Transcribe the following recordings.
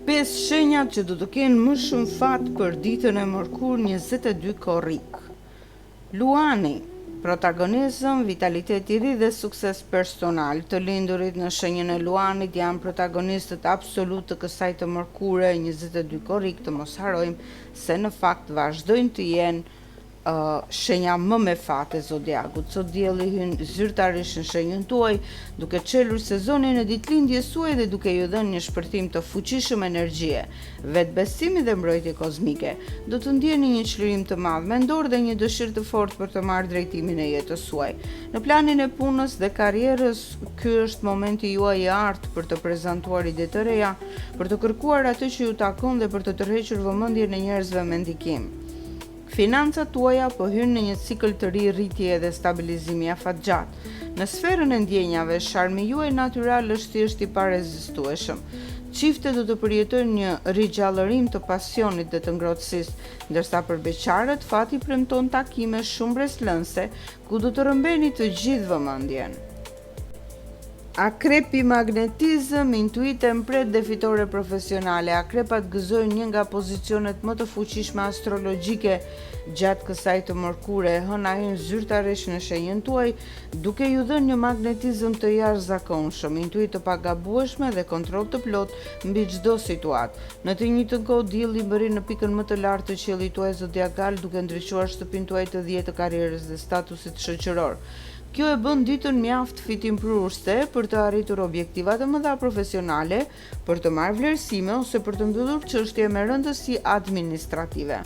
5 shenjat që do të kenë më shumë fat për ditën e mërkur 22 korrik. Luani, protagonizëm, vitalitet i ri dhe sukses personal. Të lindurit në shenjën e Luanit janë protagonistët absolut të kësaj të mërkure 22 korrik, të mos harojmë se në fakt vazhdojnë të jenë shenja më me fat e zodiakut. Sot dielli hyn zyrtarisht në shenjën tuaj, duke çelur sezonin e ditëlindjes suaj dhe duke ju dhënë një shpërthim të fuqishëm energjie, vetbesimi dhe mbrojtje kozmike. Do të ndjeni një çlirim të madh mendor dhe një dëshirë të fortë për të marrë drejtimin e jetës suaj. Në planin e punës dhe karrierës, ky është momenti juaj i artë për të prezantuar ide të reja, për të kërkuar atë që ju takon dhe për të tërhequr vëmendjen e njerëzve me ndikim. Financat tuaja po hyn në një cikël të ri rritje dhe stabilizimi afatgjat. Në sferën e ndjenjave, sharmi juaj natyral është thjesht i parezistueshëm. Çiftet do të përjetojnë një rigjallërim të pasionit dhe të ngrohtësisë, ndërsa për beqarët fati premton takime shumë breslënse, ku do të rrëmbeni të gjithë vëmendjen. Akrepi, magnetizëm, intuite, mpret dhe fitore profesionale. Akrepat gëzojnë një nga pozicionet më të fuqishme astrologjike gjatë kësaj të mërkure. Hëna hyn zyrtarisht në shenjën tuaj, duke ju dhënë një magnetizëm të jashtëzakonshëm, intuitë të pagabueshme dhe kontroll të plot mbi çdo situatë. Në të njëjtën kohë, dielli mbërrin në pikën më të lartë të qiellit tuaj zodiakal, duke ndriçuar shtëpinë tuaj të 10 të karrierës dhe statusit shoqëror. Kjo e bën ditën mjaft fitimprurëse për të arritur objektiva të mëdha profesionale, për të marrë vlerësime ose për të mbyllur çështje me rëndësi administrative.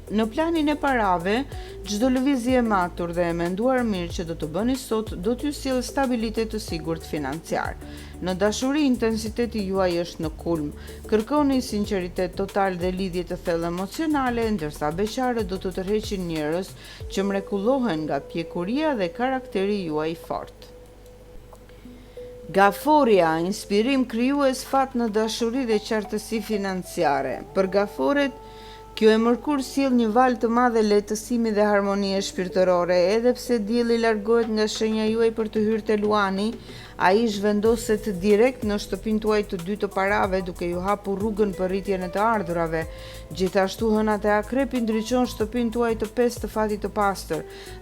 Në planin e parave, çdo lëvizje e matur dhe e menduar mirë që do të bëni sot do t'ju sjellë stabilitet të sigurt financiar. Në dashuri, intensiteti juaj është në kulm. Kërkoni sinqeritet total dhe lidhje të thellë emocionale, ndërsa beqarët do të tërheqin njerëz që mrekullohen nga pjekuria dhe karakteri juaj i fortë. Gaforia, inspirim krijues, fat në dashuri dhe qartësi financiare. Për gaforet, kjo e mërkur sjell një val të madh lehtësimi dhe harmonie shpirtërore, edhe pse dielli largohet nga shenja juaj për të hyrë te Luani, ai zhvendoset direkt në shtëpinë tuaj të dytë të parave, duke ju hapur rrugën për rritjen e të ardhurave. Gjithashtu hënat e Akrepit ndriçon shtëpinë tuaj të pestë të fatit të pastër,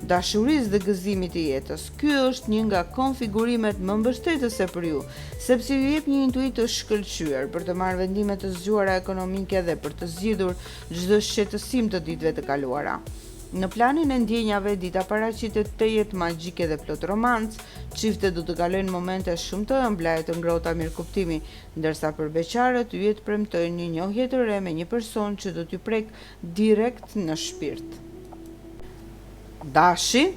dashurisë dhe gëzimit të jetës. Ky është një nga konfigurimet më mbështetëse për ju, sepse ju jep një intuitë të shkëlqyer për të marrë vendime të zgjuara ekonomike dhe për të zgjidhur çdo shqetësim të ditëve të kaluara. Në planin e ndjenjave, dita paraqitet të jetë magjike dhe plot romanc, çiftet do të kalojnë momente shumë të ëmbla e të ngrohta mirëkuptimi, ndërsa për beqarët yjet premtojnë një njohje të re me një person që do t'ju prek direkt në shpirt. Dashi,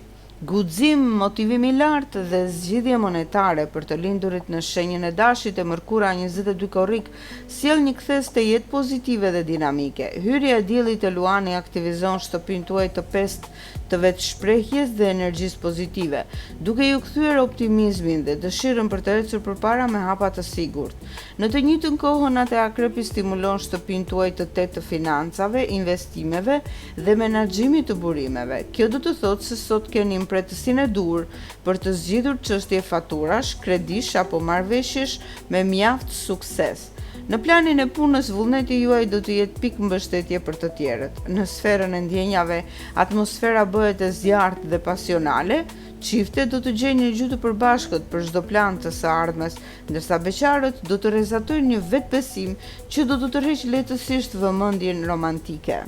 guxim, motivim i lartë dhe zgjidhje monetare. Për të lindurit në shenjën e Dashit e mërkura 22 korrik sjell një kthes të jetë pozitive dhe dinamike. Hyrja e diellit te Luani aktivizon shtëpinë tuaj të pestë të vetshprehjes dhe energjisë pozitive, duke ju kthyer optimizmin dhe dëshirën për të ecur përpara me hapa të sigurt. Në të njëjtën kohë, hënat e Akrepit stimulon shtëpinë tuaj të tetë të financave, investimeve dhe menaxhimit të burimeve. Kjo do të thotë se sot keni impretësinë e dur për të zgjidhur çështje faturash, kredish apo marrëveshjesh me mjaft sukses. Në planin e punës, vullneti juaj do të jetë pikë mbështetje për të tjerët. Në sferën e ndjenjave, atmosfera bëhet e zjarrt dhe pasionale. Çiftet do të gjejnë një gjuhë të përbashkët për çdo plan të së ardhmes, ndërsa beqarët do të rrezatojnë një vetbesim që do të tërheqë lehtësisht vëmendjen romantike.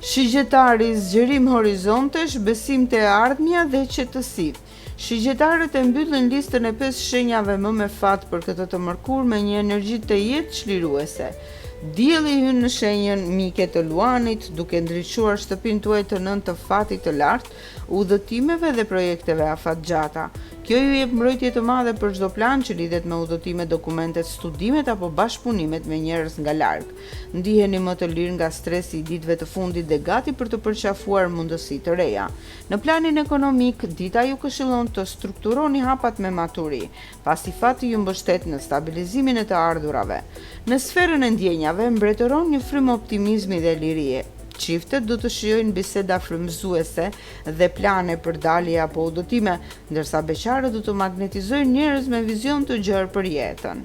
Shigjetari, zgjerim horizontesh, besim te ardhmja dhe qetësi. Shigjetarët e mbyllin listën e 5 shenjave më me fat për këtë të mërkur me një energji të jetë çliruese. Dielli hyn në shenjën mike të Luanit, duke ndriçuar shtëpinë tuaj të nëntë të fatit të lartë, udhëtimeve dhe projekteve afatgjata. Kjo ju jep mbrojtje të madhe për çdo plan që lidhet me udhëtime, dokumentet, studimet apo bashkëpunimet me njerëz nga larg. Ndiheni më të lirë nga stresi i ditëve të fundit dhe gati për të përqafuar mundësi të reja. Në planin ekonomik, dita ju këshillon të strukturoni hapat me maturi, pasi fati ju mbështet në stabilizimin e të ardhurave. Në sferën e ndjenjave, mbretëron një frymë optimizmi dhe lirie. Çiftet do të shijojnë biseda frymëzuese dhe plane për dalje apo udhëtime, ndërsa beqarët do të magnetizojnë njerëz me vizion të gjerë për jetën.